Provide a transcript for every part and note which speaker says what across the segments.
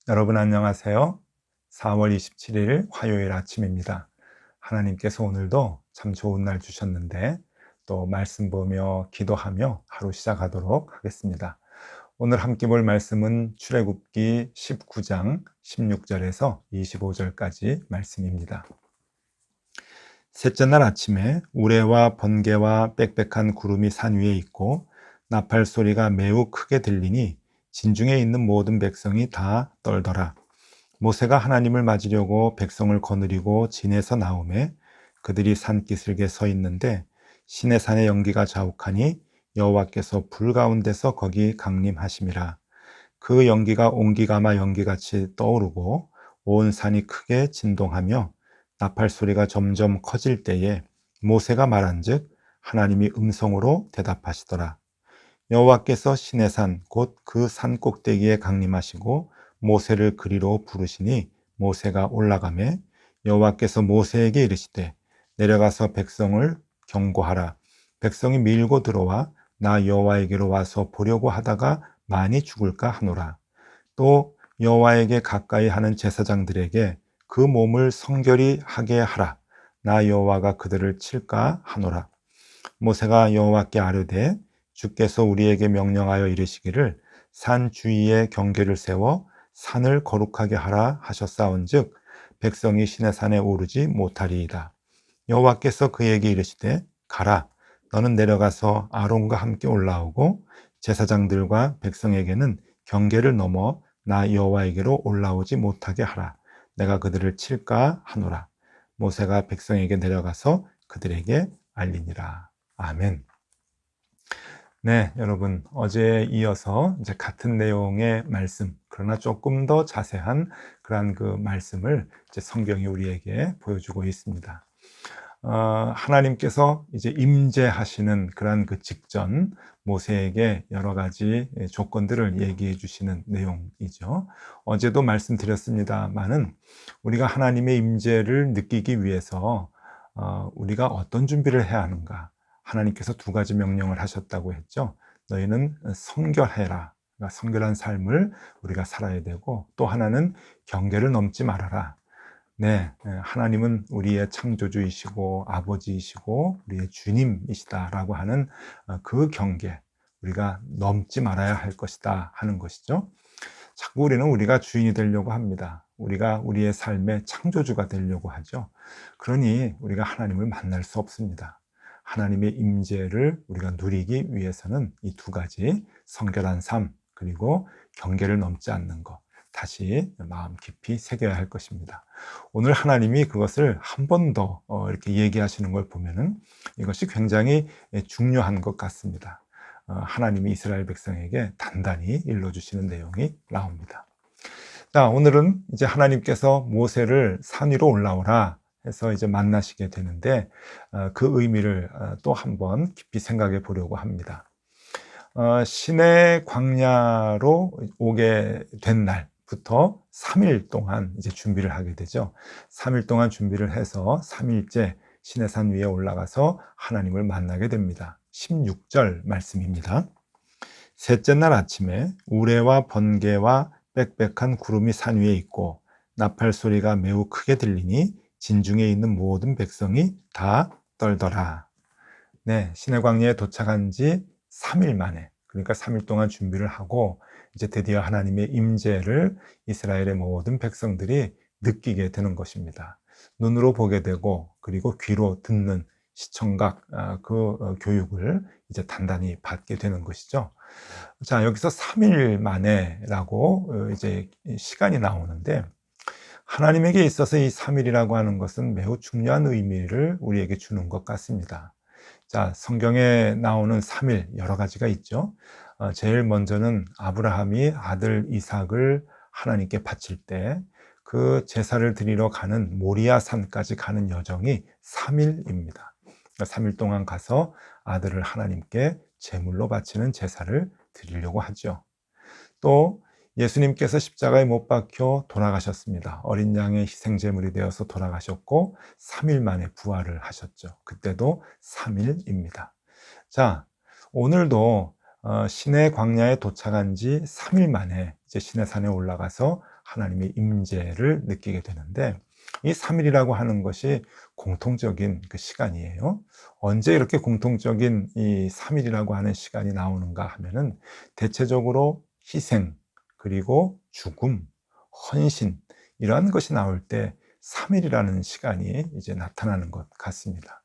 Speaker 1: 여러분 안녕하세요. 4월 27일 화요일 아침입니다. 하나님께서 오늘도 참 좋은 날 주셨는데 또 말씀 보며 기도하며 하루 시작하도록 하겠습니다. 오늘 함께 볼 말씀은 출애굽기 19장 16절에서 25절까지 말씀입니다. 셋째 날 아침에 우레와 번개와 빽빽한 구름이 산 위에 있고 나팔 소리가 매우 크게 들리니 진중에 있는 모든 백성이 다 떨더라. 모세가 하나님을 맞으려고 백성을 거느리고 진에서 나오매 그들이 산기슭에 서 있는데 시내산의 연기가 자욱하니 여호와께서 불 가운데서 거기 강림하심이라. 그 연기가 옹기가마 연기같이 떠오르고 온 산이 크게 진동하며 나팔 소리가 점점 커질 때에 모세가 말한즉 하나님이 음성으로 대답하시더라. 여호와께서 시내산 곧 그 산 꼭대기에 강림하시고 모세를 그리로 부르시니 모세가 올라가매 여호와께서 모세에게 이르시되 내려가서 백성을 경고하라. 백성이 밀고 들어와 나 여호와에게로 와서 보려고 하다가 많이 죽을까 하노라. 또 여호와에게 가까이 하는 제사장들에게 그 몸을 성결히 하게 하라. 나 여호와가 그들을 칠까 하노라. 모세가 여호와께 아뢰되 주께서 우리에게 명령하여 이르시기를 산 주위에 경계를 세워 산을 거룩하게 하라 하셨사온즉 백성이 시내산에 오르지 못하리이다. 여호와께서 그에게 이르시되 가라. 너는 내려가서 아론과 함께 올라오고 제사장들과 백성에게는 경계를 넘어 나 여호와에게로 올라오지 못하게 하라. 내가 그들을 칠까 하노라. 모세가 백성에게 내려가서 그들에게 알리니라. 아멘. 네, 여러분, 어제에 이어서 이제 같은 내용의 말씀, 그러나 조금 더 자세한 그러한 그 말씀을 이제 성경이 우리에게 보여주고 있습니다. 하나님께서 이제 임재하시는 그러한 그 직전 모세에게 여러 가지 조건들을 얘기해 주시는 내용이죠. 어제도 말씀드렸습니다만은 우리가 하나님의 임재를 느끼기 위해서 우리가 어떤 준비를 해야 하는가? 하나님께서 두 가지 명령을 하셨다고 했죠. 너희는 성결해라. 그러니까 성결한 삶을 우리가 살아야 되고 또 하나는 경계를 넘지 말아라. 네, 하나님은 우리의 창조주이시고 아버지이시고 우리의 주님이시다라고 하는 그 경계 우리가 넘지 말아야 할 것이다 하는 것이죠. 자꾸 우리는 우리가 주인이 되려고 합니다. 우리가 우리의 삶의 창조주가 되려고 하죠. 그러니 우리가 하나님을 만날 수 없습니다. 하나님의 임재를 우리가 누리기 위해서는 이 두 가지 성결한 삶 그리고 경계를 넘지 않는 것 다시 마음 깊이 새겨야 할 것입니다. 오늘 하나님이 그것을 한 번 더 이렇게 얘기하시는 걸 보면은 이것이 굉장히 중요한 것 같습니다. 하나님이 이스라엘 백성에게 단단히 일러주시는 내용이 나옵니다. 자, 오늘은 이제 하나님께서 모세를 산 위로 올라오라 해서 이제 만나시게 되는데 그 의미를 또 한번 깊이 생각해 보려고 합니다. 시내 광야로 오게 된 날부터 3일 동안 이제 준비를 하게 되죠. 3일 동안 준비를 해서 3일째 시내산 위에 올라가서 하나님을 만나게 됩니다. 16절 말씀입니다. 셋째 날 아침에 우레와 번개와 빽빽한 구름이 산 위에 있고 나팔 소리가 매우 크게 들리니 진중에 있는 모든 백성이 다 떨더라. 네, 시내 광야에 도착한 지 3일 만에, 그러니까 3일 동안 준비를 하고 이제 드디어 하나님의 임재를 이스라엘의 모든 백성들이 느끼게 되는 것입니다. 눈으로 보게 되고 그리고 귀로 듣는 시청각 교육을 이제 단단히 받게 되는 것이죠. 자, 여기서 3일 만에라고 이제 시간이 나오는데 하나님에게 있어서 이 3일이라고 하는 것은 매우 중요한 의미를 우리에게 주는 것 같습니다. 자, 성경에 나오는 3일 여러 가지가 있죠. 제일 먼저는 아브라함이 아들 이삭을 하나님께 바칠 때 그 제사를 드리러 가는 모리아 산까지 가는 여정이 3일입니다. 3일 동안 가서 아들을 하나님께 제물로 바치는 제사를 드리려고 하죠. 또 예수님께서 십자가에 못 박혀 돌아가셨습니다. 어린 양의 희생제물이 되어서 돌아가셨고 3일 만에 부활을 하셨죠. 그때도 3일입니다. 자, 오늘도 시내 광야에 도착한 지 3일 만에 이제 시내산에 올라가서 하나님의 임재를 느끼게 되는데, 이 3일이라고 하는 것이 공통적인 그 시간이에요. 언제 이렇게 공통적인 이 3일이라고 하는 시간이 나오는가 하면은, 대체적으로 희생, 그리고 죽음, 헌신, 이러한 것이 나올 때 3일이라는 시간이 이제 나타나는 것 같습니다.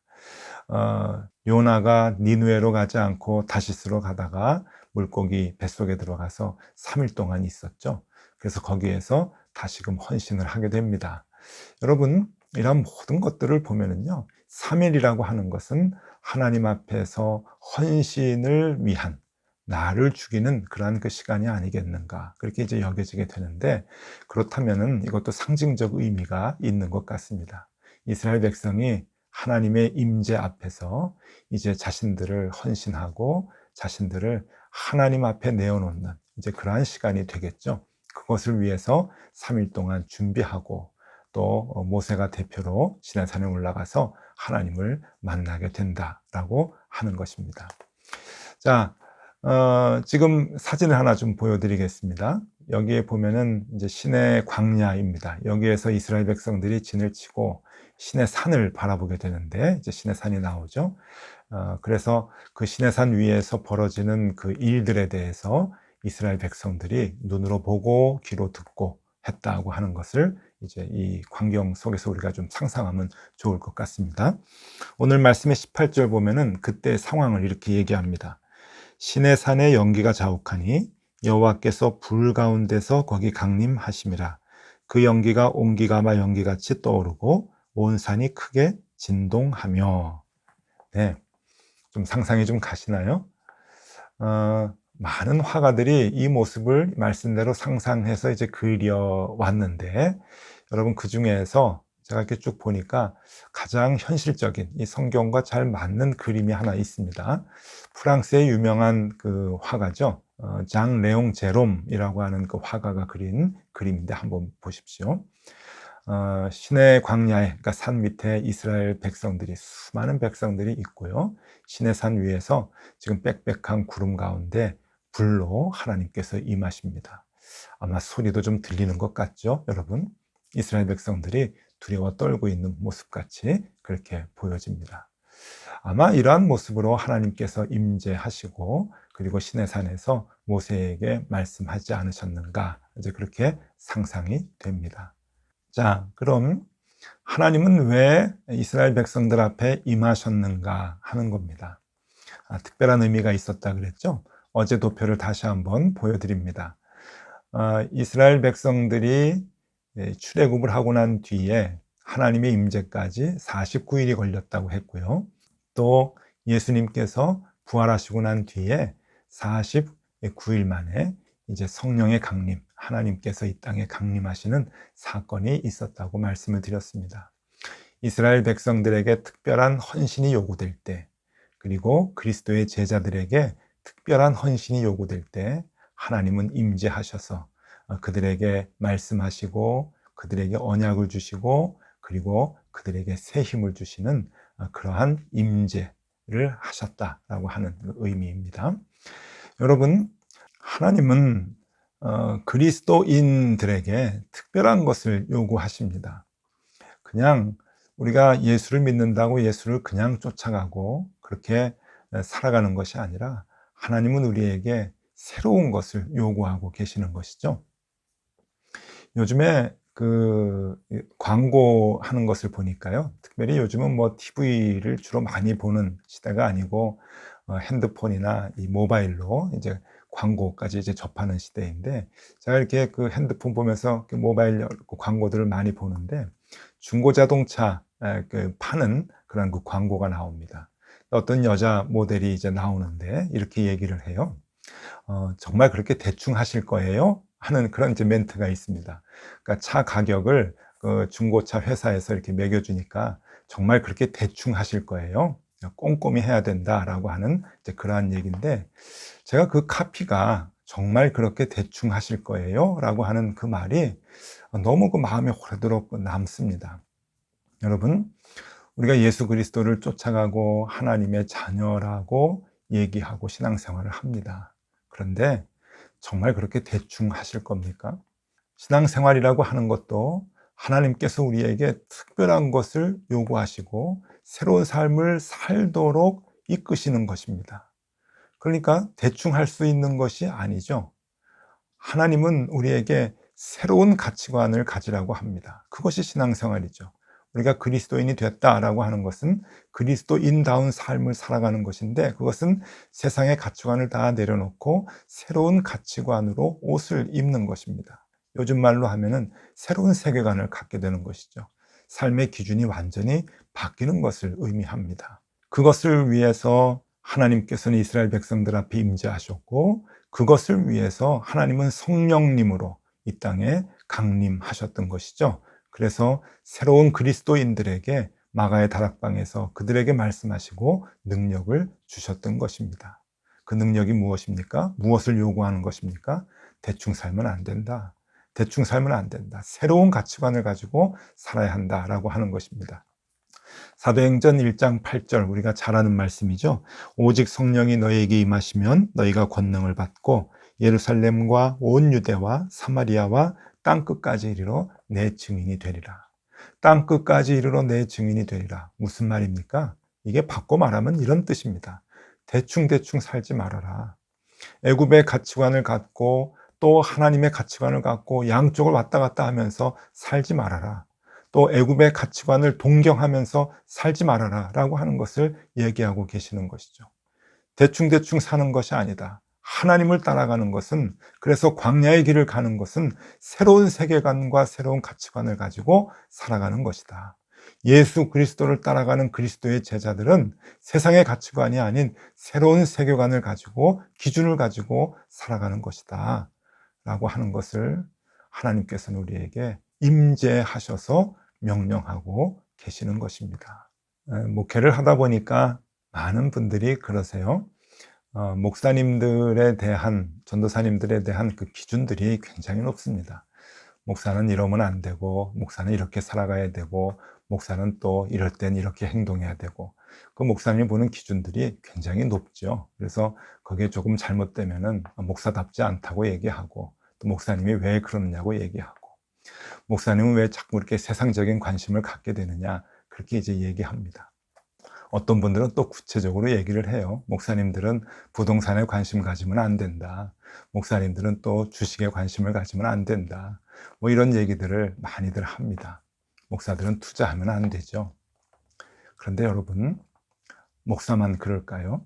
Speaker 1: 요나가 니느웨로 가지 않고 다시스로 가다가 물고기 뱃속에 들어가서 3일 동안 있었죠. 그래서 거기에서 다시금 헌신을 하게 됩니다. 여러분, 이런 모든 것들을 보면은요, 3일이라고 하는 것은 하나님 앞에서 헌신을 위한, 나를 죽이는 그러한 그 시간이 아니겠는가, 그렇게 이제 여겨지게 되는데, 그렇다면은 이것도 상징적 의미가 있는 것 같습니다. 이스라엘 백성이 하나님의 임재 앞에서 이제 자신들을 헌신하고 자신들을 하나님 앞에 내어놓는 이제 그러한 시간이 되겠죠. 그것을 위해서 3일 동안 준비하고, 또 모세가 대표로 시내산에 올라가서 하나님을 만나게 된다라고 하는 것입니다. 자, 지금 사진을 하나 좀 보여드리겠습니다. 여기에 보면은 이제 시내 광야입니다. 여기에서 이스라엘 백성들이 진을 치고 시내 산을 바라보게 되는데, 이제 시내 산이 나오죠. 그래서 그 시내 산 위에서 벌어지는 그 일들에 대해서 이스라엘 백성들이 눈으로 보고 귀로 듣고 했다고 하는 것을 이제 이 광경 속에서 우리가 좀 상상하면 좋을 것 같습니다. 오늘 말씀의 18절 보면은 그때 상황을 이렇게 얘기합니다. 시내산의 연기가 자욱하니 여호와께서 불 가운데서 거기 강림하심이라. 그 연기가 온기가마 연기같이 떠오르고 온 산이 크게 진동하며. 네, 좀 상상이 좀 가시나요? 많은 화가들이 이 모습을 말씀대로 상상해서 이제 그려왔는데, 여러분, 그 중에서 제가 이렇게 쭉 보니까 가장 현실적인, 이 성경과 잘 맞는 그림이 하나 있습니다. 프랑스의 유명한 그 화가죠. 장 레옹 제롬이라고 하는 그 화가가 그린 그림인데 한번 보십시오. 시내 광야에, 그러니까 산 밑에 이스라엘 백성들이, 수많은 백성들이 있고요. 시내 산 위에서 지금 빽빽한 구름 가운데 불로 하나님께서 임하십니다. 아마 소리도 좀 들리는 것 같죠, 여러분? 이스라엘 백성들이 두려워 떨고 있는 모습같이 그렇게 보여집니다. 아마 이러한 모습으로 하나님께서 임재하시고, 그리고 시내산에서 모세에게 말씀하지 않으셨는가, 이제 그렇게 상상이 됩니다. 자, 그럼 하나님은 왜 이스라엘 백성들 앞에 임하셨는가 하는 겁니다. 특별한 의미가 있었다 그랬죠? 어제 도표를 다시 한번 보여드립니다. 이스라엘 백성들이 출애굽을 하고 난 뒤에 하나님의 임재까지 49일이 걸렸다고 했고요. 또 예수님께서 부활하시고 난 뒤에 49일 만에 이제 성령의 강림, 하나님께서 이 땅에 강림하시는 사건이 있었다고 말씀을 드렸습니다. 이스라엘 백성들에게 특별한 헌신이 요구될 때, 그리고 그리스도의 제자들에게 특별한 헌신이 요구될 때 하나님은 임재하셔서 그들에게 말씀하시고, 그들에게 언약을 주시고, 그리고 그들에게 새 힘을 주시는 그러한 임재를 하셨다라고 하는 의미입니다. 여러분, 하나님은 그리스도인들에게 특별한 것을 요구하십니다. 그냥 우리가 예수를 믿는다고 예수를 그냥 쫓아가고 그렇게 살아가는 것이 아니라, 하나님은 우리에게 새로운 것을 요구하고 계시는 것이죠. 요즘에 그 광고하는 것을 보니까요, 특별히 요즘은 뭐 TV를 주로 많이 보는 시대가 아니고 핸드폰이나 이 모바일로 이제 광고까지 이제 접하는 시대인데, 제가 이렇게 그 핸드폰 보면서 모바일 광고들을 많이 보는데, 중고자동차 그 파는 그런 그 광고가 나옵니다. 어떤 여자 모델이 이제 나오는데 이렇게 얘기를 해요. 정말 그렇게 대충 하실 거예요? 하는 그런 이제 멘트가 있습니다. 그러니까 차 가격을 그 중고차 회사에서 이렇게 매겨주니까 정말 그렇게 대충 하실 거예요? 꼼꼼히 해야 된다라고 하는 이제 그러한 얘기인데, 제가 그 카피가 정말 그렇게 대충 하실 거예요? 라고 하는 그 말이 너무 그 마음에 오래도록 남습니다. 여러분, 우리가 예수 그리스도를 쫓아가고 하나님의 자녀라고 얘기하고 신앙생활을 합니다. 그런데 정말 그렇게 대충 하실 겁니까? 신앙생활이라고 하는 것도 하나님께서 우리에게 특별한 것을 요구하시고 새로운 삶을 살도록 이끄시는 것입니다. 그러니까 대충 할 수 있는 것이 아니죠. 하나님은 우리에게 새로운 가치관을 가지라고 합니다. 그것이 신앙생활이죠. 우리가 그리스도인이 됐다라고 하는 것은 그리스도인다운 삶을 살아가는 것인데, 그것은 세상의 가치관을 다 내려놓고 새로운 가치관으로 옷을 입는 것입니다. 요즘 말로 하면은 새로운 세계관을 갖게 되는 것이죠. 삶의 기준이 완전히 바뀌는 것을 의미합니다. 그것을 위해서 하나님께서는 이스라엘 백성들 앞에 임재하셨고, 그것을 위해서 하나님은 성령님으로 이 땅에 강림하셨던 것이죠. 그래서 새로운 그리스도인들에게 마가의 다락방에서 그들에게 말씀하시고 능력을 주셨던 것입니다. 그 능력이 무엇입니까? 무엇을 요구하는 것입니까? 대충 살면 안 된다. 대충 살면 안 된다. 새로운 가치관을 가지고 살아야 한다라고 하는 것입니다. 사도행전 1장 8절, 우리가 잘 아는 말씀이죠. 오직 성령이 너희에게 임하시면 너희가 권능을 받고 예루살렘과 온 유대와 사마리아와 땅끝까지 이르러 내 증인이 되리라. 땅끝까지 이르러 내 증인이 되리라. 무슨 말입니까? 이게 바꿔 말하면 이런 뜻입니다. 대충 살지 말아라. 애굽의 가치관을 갖고 또 하나님의 가치관을 갖고 양쪽을 왔다 갔다 하면서 살지 말아라. 또 애굽의 가치관을 동경하면서 살지 말아라 라고 하는 것을 얘기하고 계시는 것이죠. 대충 사는 것이 아니다. 하나님을 따라가는 것은, 그래서 광야의 길을 가는 것은 새로운 세계관과 새로운 가치관을 가지고 살아가는 것이다. 예수 그리스도를 따라가는 그리스도의 제자들은 세상의 가치관이 아닌 새로운 세계관을 가지고 기준을 가지고 살아가는 것이다 라고 하는 것을 하나님께서는 우리에게 임재하셔서 명령하고 계시는 것입니다. 목회를 하다 보니까 많은 분들이 그러세요. 목사님들에 대한, 전도사님들에 대한 그 기준들이 굉장히 높습니다. 목사는 이러면 안 되고, 목사는 이렇게 살아가야 되고, 목사는 또 이럴 땐 이렇게 행동해야 되고, 그 목사님이 보는 기준들이 굉장히 높죠. 그래서 그게 조금 잘못되면은 목사답지 않다고 얘기하고, 또 목사님이 왜 그러느냐고 얘기하고, 목사님은 왜 자꾸 이렇게 세상적인 관심을 갖게 되느냐, 그렇게 이제 얘기합니다. 어떤 분들은 또 구체적으로 얘기를 해요. 목사님들은 부동산에 관심 가지면 안 된다. 목사님들은 또 주식에 관심을 가지면 안 된다. 뭐 이런 얘기들을 많이들 합니다. 목사들은 투자하면 안 되죠. 그런데 여러분, 목사만 그럴까요?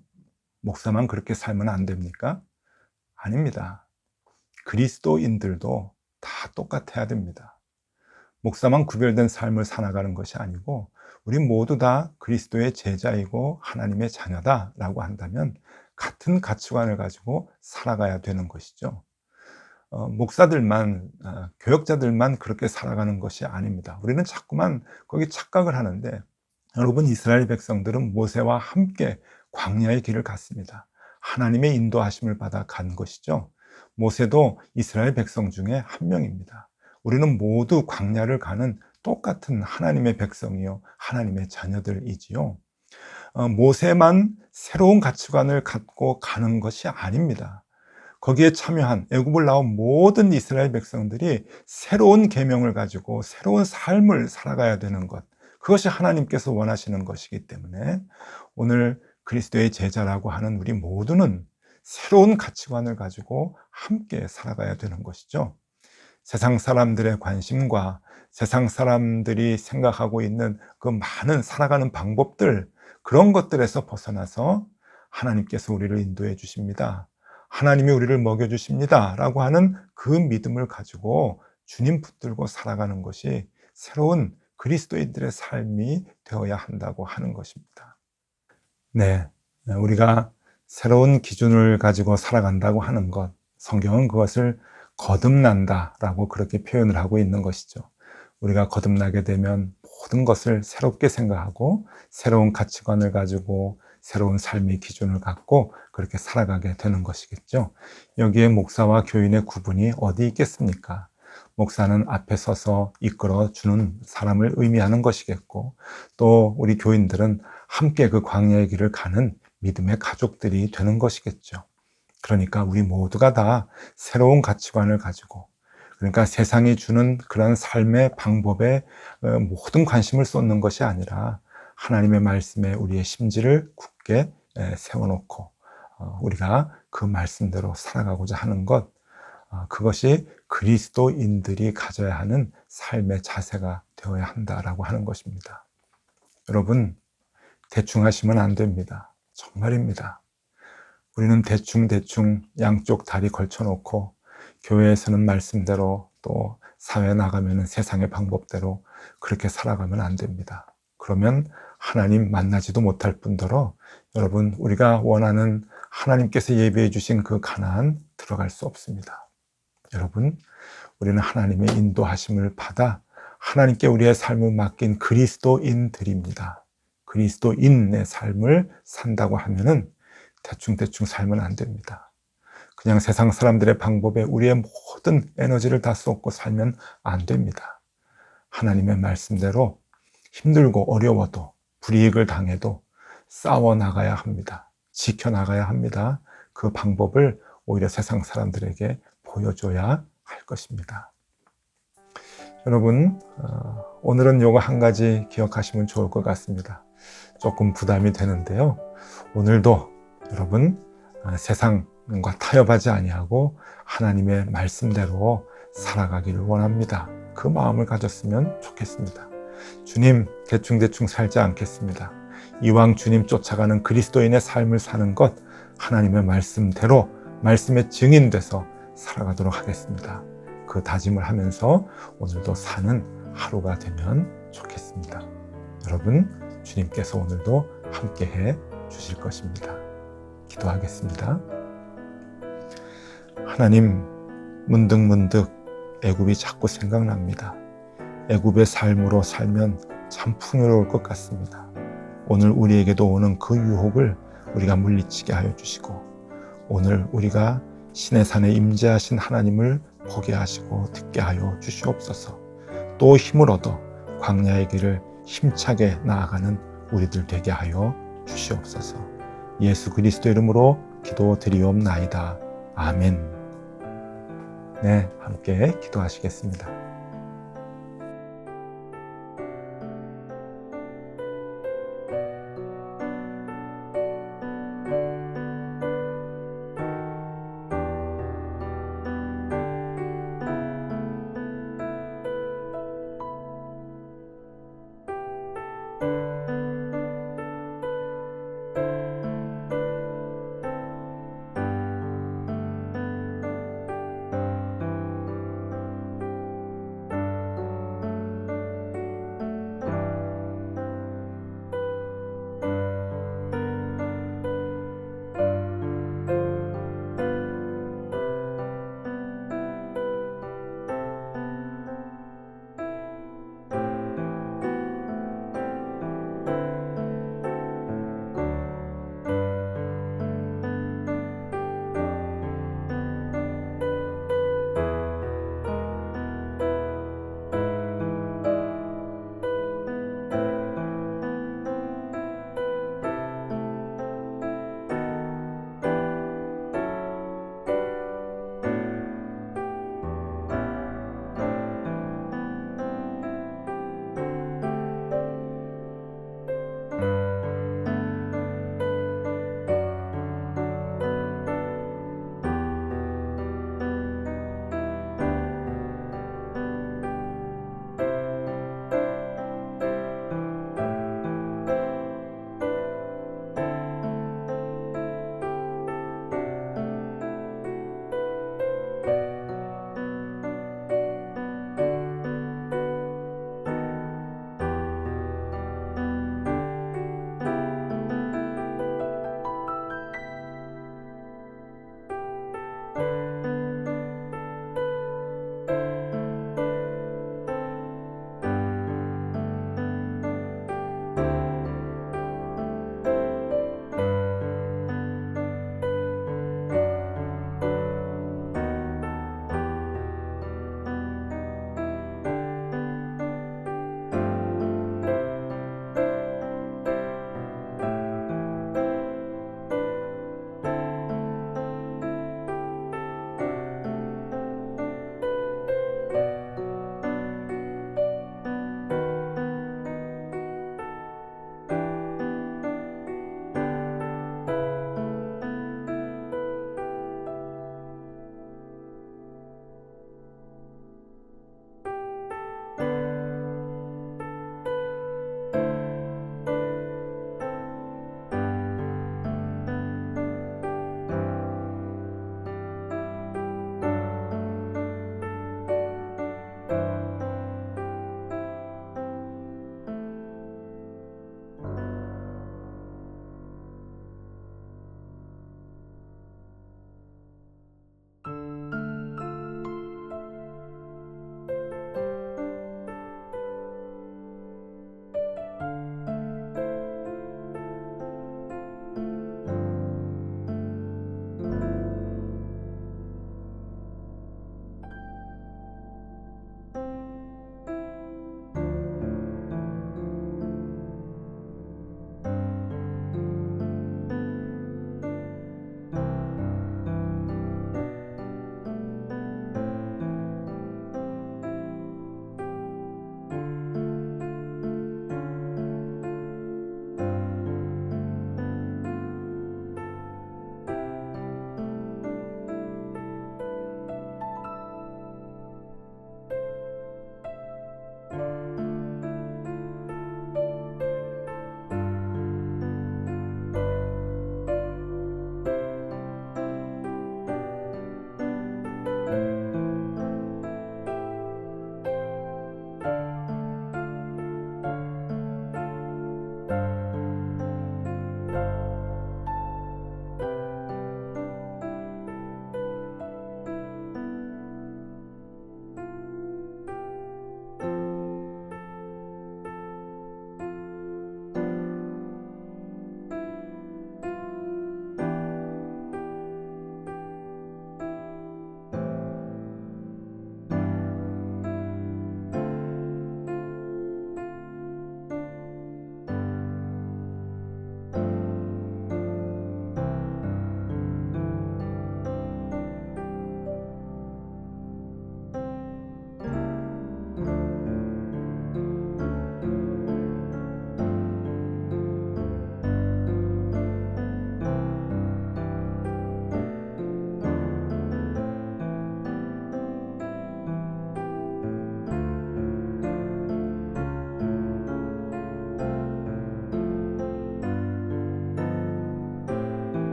Speaker 1: 목사만 그렇게 살면 안 됩니까? 아닙니다. 그리스도인들도 다 똑같아야 됩니다. 목사만 구별된 삶을 살아가는 것이 아니고 우리 모두 다 그리스도의 제자이고 하나님의 자녀다라고 한다면 같은 가치관을 가지고 살아가야 되는 것이죠. 목사들만, 교역자들만 그렇게 살아가는 것이 아닙니다. 우리는 자꾸만 거기 착각을 하는데, 여러분, 이스라엘 백성들은 모세와 함께 광야의 길을 갔습니다. 하나님의 인도하심을 받아 간 것이죠. 모세도 이스라엘 백성 중에 한 명입니다. 우리는 모두 광야를 가는 똑같은 하나님의 백성이요, 하나님의 자녀들이지요. 모세만 새로운 가치관을 갖고 가는 것이 아닙니다. 거기에 참여한 애굽을 나온 모든 이스라엘 백성들이 새로운 계명을 가지고 새로운 삶을 살아가야 되는 것, 그것이 하나님께서 원하시는 것이기 때문에 오늘 그리스도의 제자라고 하는 우리 모두는 새로운 가치관을 가지고 함께 살아가야 되는 것이죠. 세상 사람들의 관심과 세상 사람들이 생각하고 있는 그 많은 살아가는 방법들, 그런 것들에서 벗어나서 하나님께서 우리를 인도해 주십니다. 하나님이 우리를 먹여주십니다 라고 하는 그 믿음을 가지고 주님 붙들고 살아가는 것이 새로운 그리스도인들의 삶이 되어야 한다고 하는 것입니다. 네, 우리가 새로운 기준을 가지고 살아간다고 하는 것, 성경은 그것을 거듭난다 라고 그렇게 표현을 하고 있는 것이죠. 우리가 거듭나게 되면 모든 것을 새롭게 생각하고 새로운 가치관을 가지고 새로운 삶의 기준을 갖고 그렇게 살아가게 되는 것이겠죠. 여기에 목사와 교인의 구분이 어디 있겠습니까? 목사는 앞에 서서 이끌어주는 사람을 의미하는 것이겠고, 또 우리 교인들은 함께 그 광야의 길을 가는 믿음의 가족들이 되는 것이겠죠. 그러니까 우리 모두가 다 새로운 가치관을 가지고, 그러니까 세상이 주는 그런 삶의 방법에 모든 관심을 쏟는 것이 아니라 하나님의 말씀에 우리의 심지를 굳게 세워놓고 우리가 그 말씀대로 살아가고자 하는 것, 그것이 그리스도인들이 가져야 하는 삶의 자세가 되어야 한다라고 하는 것입니다. 여러분, 대충 하시면 안 됩니다. 정말입니다. 우리는 대충 양쪽 다리 걸쳐놓고 교회에서는 말씀대로 또 사회 나가면 세상의 방법대로 그렇게 살아가면 안 됩니다. 그러면 하나님 만나지도 못할 뿐더러 여러분, 우리가 원하는 하나님께서 예비해 주신 그 가나안 들어갈 수 없습니다. 여러분, 우리는 하나님의 인도하심을 받아 하나님께 우리의 삶을 맡긴 그리스도인들입니다. 그리스도인의 삶을 산다고 하면은 대충 살면 안 됩니다. 그냥 세상 사람들의 방법에 우리의 모든 에너지를 다 쏟고 살면 안 됩니다. 하나님의 말씀대로 힘들고 어려워도 불이익을 당해도 싸워 나가야 합니다. 지켜 나가야 합니다. 그 방법을 오히려 세상 사람들에게 보여줘야 할 것입니다. 여러분, 오늘은 요거 한 가지 기억하시면 좋을 것 같습니다. 조금 부담이 되는데요. 오늘도 여러분, 세상과 타협하지 아니하고 하나님의 말씀대로 살아가기를 원합니다. 그 마음을 가졌으면 좋겠습니다. 주님, 대충 살지 않겠습니다. 이왕 주님 쫓아가는 그리스도인의 삶을 사는 것, 하나님의 말씀대로 말씀의 증인돼서 살아가도록 하겠습니다. 그 다짐을 하면서 오늘도 사는 하루가 되면 좋겠습니다. 여러분, 주님께서 오늘도 함께해 주실 것입니다. 기도하겠습니다. 하나님, 문득 애굽이 자꾸 생각납니다. 애굽의 삶으로 살면 참 풍요로울 것 같습니다. 오늘 우리에게도 오는 그 유혹을 우리가 물리치게 하여 주시고, 오늘 우리가 신의 산에 임재하신 하나님을 보게 하시고 듣게 하여 주시옵소서. 또 힘을 얻어 광야의 길을 힘차게 나아가는 우리들 되게 하여 주시옵소서. 예수 그리스도 이름으로 기도드리옵나이다. 아멘. 네, 함께 기도하시겠습니다.